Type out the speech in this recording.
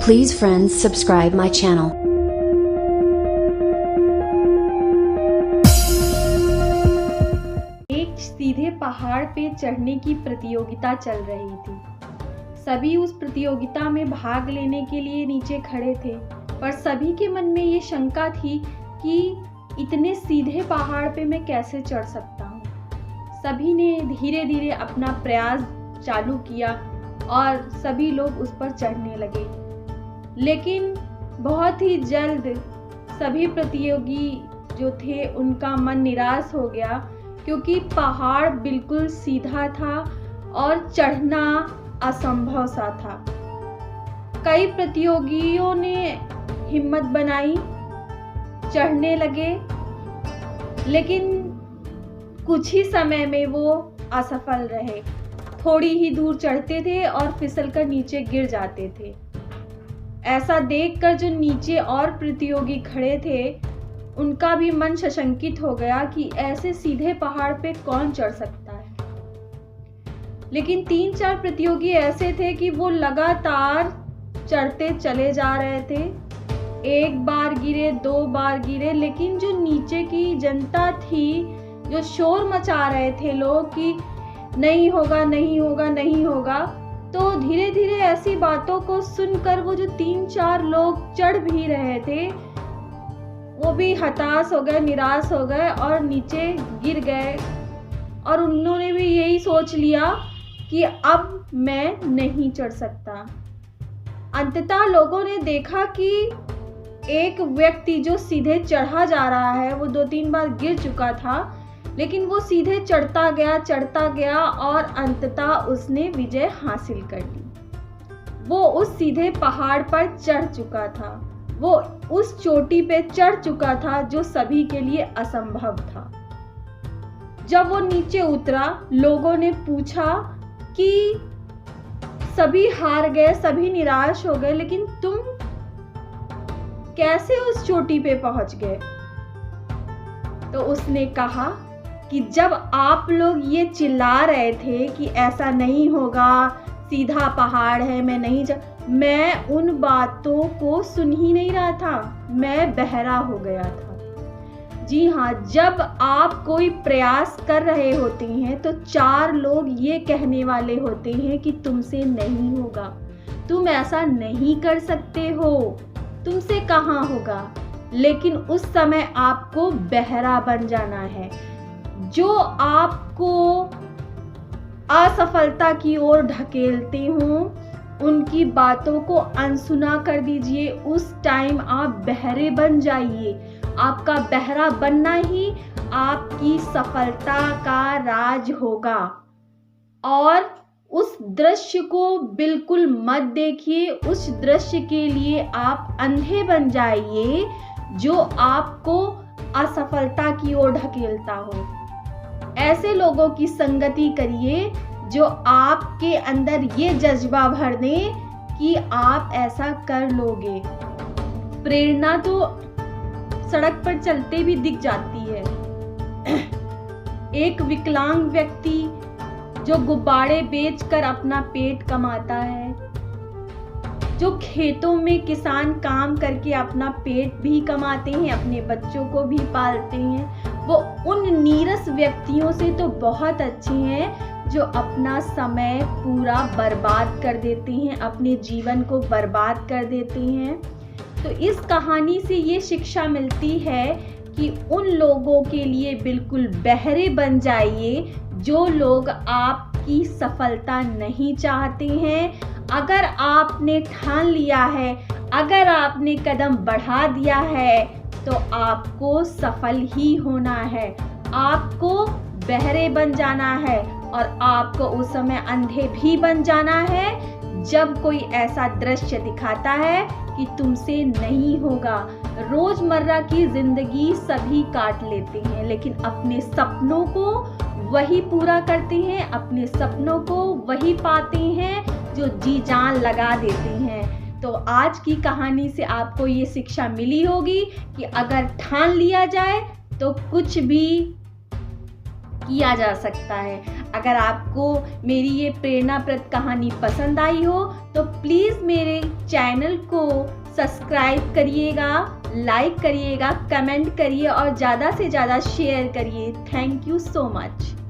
Please friends subscribe my channel. एक सीधे पहाड़ पे चढ़ने की प्रतियोगिता चल रही थी। सभी उस प्रतियोगिता में भाग लेने के लिए नीचे खड़े थे, पर सभी के मन में ये शंका थी कि इतने सीधे पहाड़ पे मैं कैसे चढ़ सकता हूँ। सभी ने धीरे धीरे अपना प्रयास चालू किया और सभी लोग उस पर चढ़ने लगे, लेकिन बहुत ही जल्द सभी प्रतियोगी जो थे उनका मन निराश हो गया, क्योंकि पहाड़ बिल्कुल सीधा था और चढ़ना असंभव सा था। कई प्रतियोगियों ने हिम्मत बनाई, चढ़ने लगे, लेकिन कुछ ही समय में वो असफल रहे। थोड़ी ही दूर चढ़ते थे और फिसलकर नीचे गिर जाते थे। ऐसा देखकर जो नीचे और प्रतियोगी खड़े थे, उनका भी मन सशंकित हो गया कि ऐसे सीधे पहाड़ पे कौन चढ़ सकता है। लेकिन 3-4 प्रतियोगी ऐसे थे कि वो लगातार चढ़ते चले जा रहे थे। एक बार गिरे, 2 बार गिरे, लेकिन जो नीचे की जनता थी, जो शोर मचा रहे थे लोग कि नहीं होगा, नहीं होगा, नहीं होगा, तो धीरे धीरे ऐसी बातों को सुनकर वो जो 3-4 लोग चढ़ भी रहे थे, वो भी हताश हो गए, निराश हो गए और नीचे गिर गए। और उन्होंने भी यही सोच लिया कि अब मैं नहीं चढ़ सकता। अंततः लोगों ने देखा कि एक व्यक्ति जो सीधे चढ़ा जा रहा है, वो 2-3 बार गिर चुका था, लेकिन वो सीधे चढ़ता गया और अंततः उसने विजय हासिल कर ली। वो उस सीधे पहाड़ पर चढ़ चुका था, वो उस चोटी पे चढ़ चुका था जो सभी के लिए असंभव था। जब वो नीचे उतरा, लोगों ने पूछा कि सभी हार गए, सभी निराश हो गए, लेकिन तुम कैसे उस चोटी पे पहुंच गए? तो उसने कहा कि जब आप लोग ये चिल्ला रहे थे कि ऐसा नहीं होगा, सीधा पहाड़ है, मैं उन बातों को सुन ही नहीं रहा था, मैं बहरा हो गया था। जी हाँ, जब आप कोई प्रयास कर रहे होते हैं तो 4 लोग ये कहने वाले होते हैं कि तुमसे नहीं होगा, तुम ऐसा नहीं कर सकते हो, तुमसे कहाँ होगा। लेकिन उस समय आपको बहरा बन जाना है। जो आपको असफलता की ओर ढकेलते हों, उनकी बातों को अनसुना कर दीजिए। उस टाइम आप बहरे बन जाइए। आपका बहरा बनना ही आपकी सफलता का राज होगा। और उस दृश्य को बिल्कुल मत देखिए। उस दृश्य के लिए आप अंधे बन जाइए जो आपको असफलता की ओर ढकेलता हो। ऐसे लोगों की संगति करिए जो आपके अंदर ये जज्बा भर दे कि आप ऐसा कर लोगे। प्रेरणा तो सड़क पर चलते भी दिख जाती है। एक विकलांग व्यक्ति जो गुब्बारे बेचकर अपना पेट कमाता है, जो खेतों में किसान काम करके अपना पेट भी कमाते हैं, अपने बच्चों को भी पालते हैं, वो उन नीरस व्यक्तियों से तो बहुत अच्छे हैं जो अपना समय पूरा बर्बाद कर देते हैं, अपने जीवन को बर्बाद कर देते हैं। तो इस कहानी से ये शिक्षा मिलती है कि उन लोगों के लिए बिल्कुल बहरे बन जाइए जो लोग आपकी सफलता नहीं चाहते हैं। अगर आपने ठान लिया है, अगर आपने कदम बढ़ा दिया है, तो आपको सफल ही होना है। आपको बहरे बन जाना है और आपको उस समय अंधे भी बन जाना है जब कोई ऐसा दृश्य दिखाता है कि तुमसे नहीं होगा। रोजमर्रा की जिंदगी सभी काट लेते हैं, लेकिन अपने सपनों को वही पूरा करते हैं, अपने सपनों को वही पाते हैं जो जी जान लगा देते हैं। तो आज की कहानी से आपको ये शिक्षा मिली होगी कि अगर ठान लिया जाए तो कुछ भी किया जा सकता है। अगर आपको मेरी ये प्रेरणाप्रद कहानी पसंद आई हो तो प्लीज़ मेरे चैनल को सब्सक्राइब करिएगा, लाइक करिएगा, कमेंट करिए और ज़्यादा से ज़्यादा शेयर करिए। Thank you so much.